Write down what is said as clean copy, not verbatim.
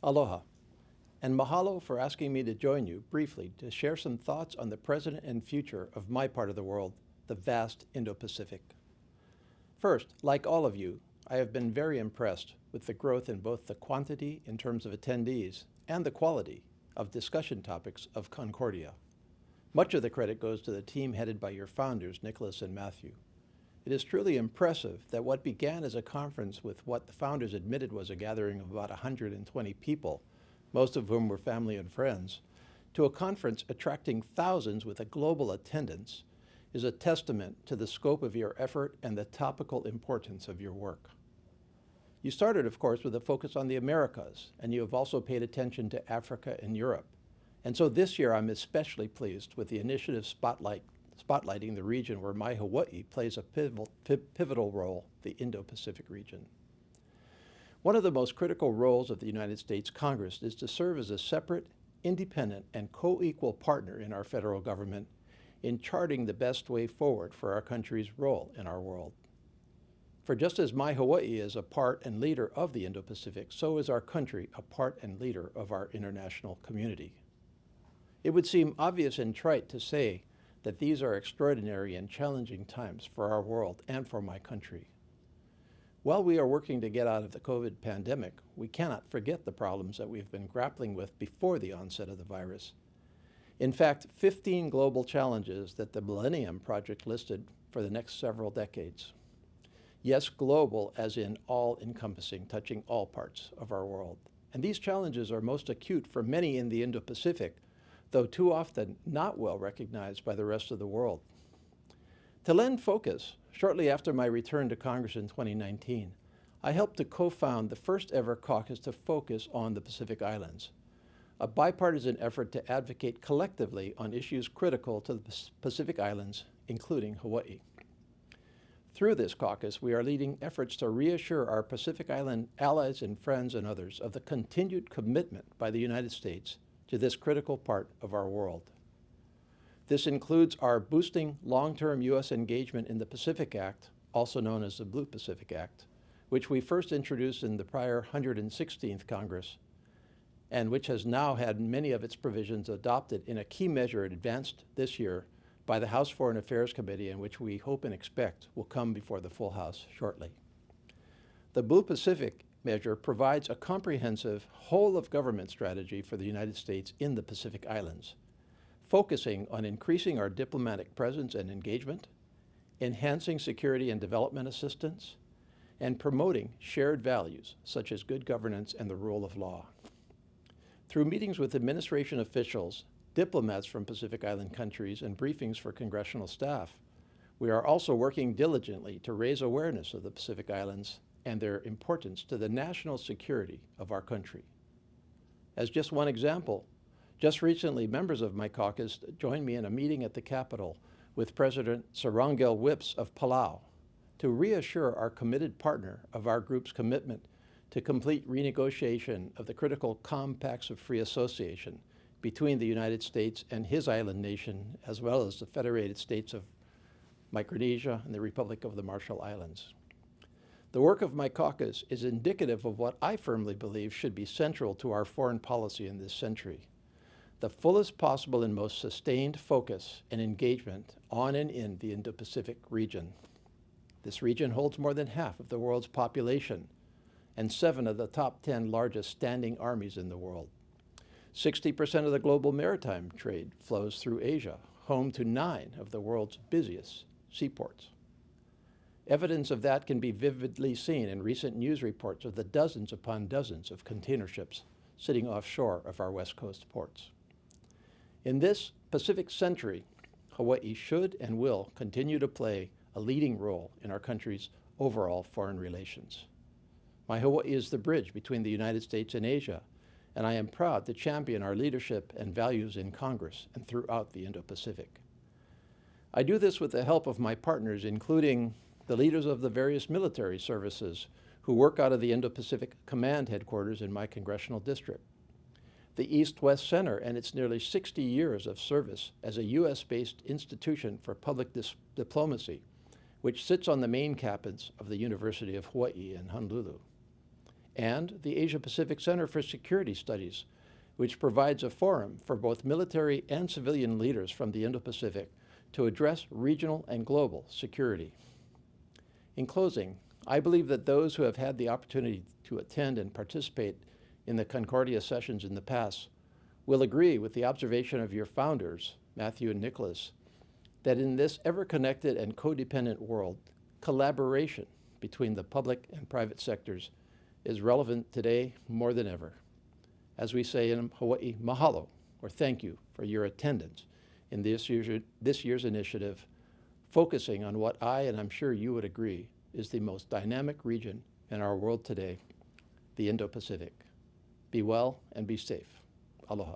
Aloha, and mahalo for asking me to join you briefly to share some thoughts on the present and future of my part of the world, the vast Indo-Pacific. First, like all of you, I have been very impressed with the growth in both the quantity in terms of attendees and the quality of discussion topics of Concordia. Much of the credit goes to the team headed by your founders, Nicholas and Matthew. It is truly impressive that what began as a conference with what the founders admitted was a gathering of about 120 people, most of whom were family and friends, to a conference attracting thousands with a global attendance is a testament to the scope of your effort and the topical importance of your work. You started, of course, with a focus on the Americas, and you have also paid attention to Africa and Europe. And so this year I'm especially pleased with the initiative spotlighting the region where my Hawaii plays a pivotal role, the Indo-Pacific region. One of the most critical roles of the United States Congress is to serve as a separate, independent, and co-equal partner in our federal government in charting the best way forward for our country's role in our world. For just as my Hawaii is a part and leader of the Indo-Pacific, so is our country a part and leader of our international community. It would seem obvious and trite to say that these are extraordinary and challenging times for our world and for my country. While we are working to get out of the COVID pandemic, we cannot forget the problems that we've been grappling with before the onset of the virus. In fact, 15 global challenges that the Millennium Project listed for the next several decades. Yes, global as in all-encompassing, touching all parts of our world. And these challenges are most acute for many in the Indo-Pacific, though too often not well recognized by the rest of the world. To lend focus, shortly after my return to Congress in 2019, I helped to co-found the first ever caucus to focus on the Pacific Islands, a bipartisan effort to advocate collectively on issues critical to the Pacific Islands, including Hawaii. Through this caucus, we are leading efforts to reassure our Pacific Island allies and friends and others of the continued commitment by the United States to this critical part of our world. This includes our boosting long-term U.S. engagement in the Pacific Act, also known as the Blue Pacific Act, which we first introduced in the prior 116th Congress, and which has now had many of its provisions adopted in a key measure advanced this year by the House Foreign Affairs Committee, and which we hope and expect will come before the full House shortly. The Blue Pacific measure provides a comprehensive whole-of-government strategy for the United States in the Pacific Islands, focusing on increasing our diplomatic presence and engagement, enhancing security and development assistance, and promoting shared values such as good governance and the rule of law. Through meetings with administration officials, diplomats from Pacific Island countries, and briefings for congressional staff, we are also working diligently to raise awareness of the Pacific Islands and their importance to the national security of our country. As just one example, just recently members of my caucus joined me in a meeting at the Capitol with President Sarangel Whips of Palau to reassure our committed partner of our group's commitment to complete renegotiation of the critical Compacts of Free Association between the United States and his island nation, as well as the Federated States of Micronesia and the Republic of the Marshall Islands. The work of my caucus is indicative of what I firmly believe should be central to our foreign policy in this century: the fullest possible and most sustained focus and engagement on and in the Indo-Pacific region. This region holds more than half of the world's population and 7 of the top 10 largest standing armies in the world. 60% of the global maritime trade flows through Asia, home to 9 of the world's busiest seaports. Evidence of that can be vividly seen in recent news reports of the dozens upon dozens of container ships sitting offshore of our West Coast ports. In this Pacific century, Hawaii should and will continue to play a leading role in our country's overall foreign relations. My Hawaii is the bridge between the United States and Asia, and I am proud to champion our leadership and values in Congress and throughout the Indo-Pacific. I do this with the help of my partners, including the leaders of the various military services who work out of the Indo-Pacific Command headquarters in my congressional district, the East-West Center and its nearly 60 years of service as a U.S.-based institution for public diplomacy, which sits on the main campus of the University of Hawaii in Honolulu, and the Asia-Pacific Center for Security Studies, which provides a forum for both military and civilian leaders from the Indo-Pacific to address regional and global security. In closing, I believe that those who have had the opportunity to attend and participate in the Concordia sessions in the past will agree with the observation of your founders, Matthew and Nicholas, that in this ever-connected and codependent world, collaboration between the public and private sectors is relevant today more than ever. As we say in Hawaii, mahalo, or thank you for your attendance in this year's initiative, focusing on what I, and I'm sure you would agree, is the most dynamic region in our world today, the Indo-Pacific. Be well and be safe. Aloha.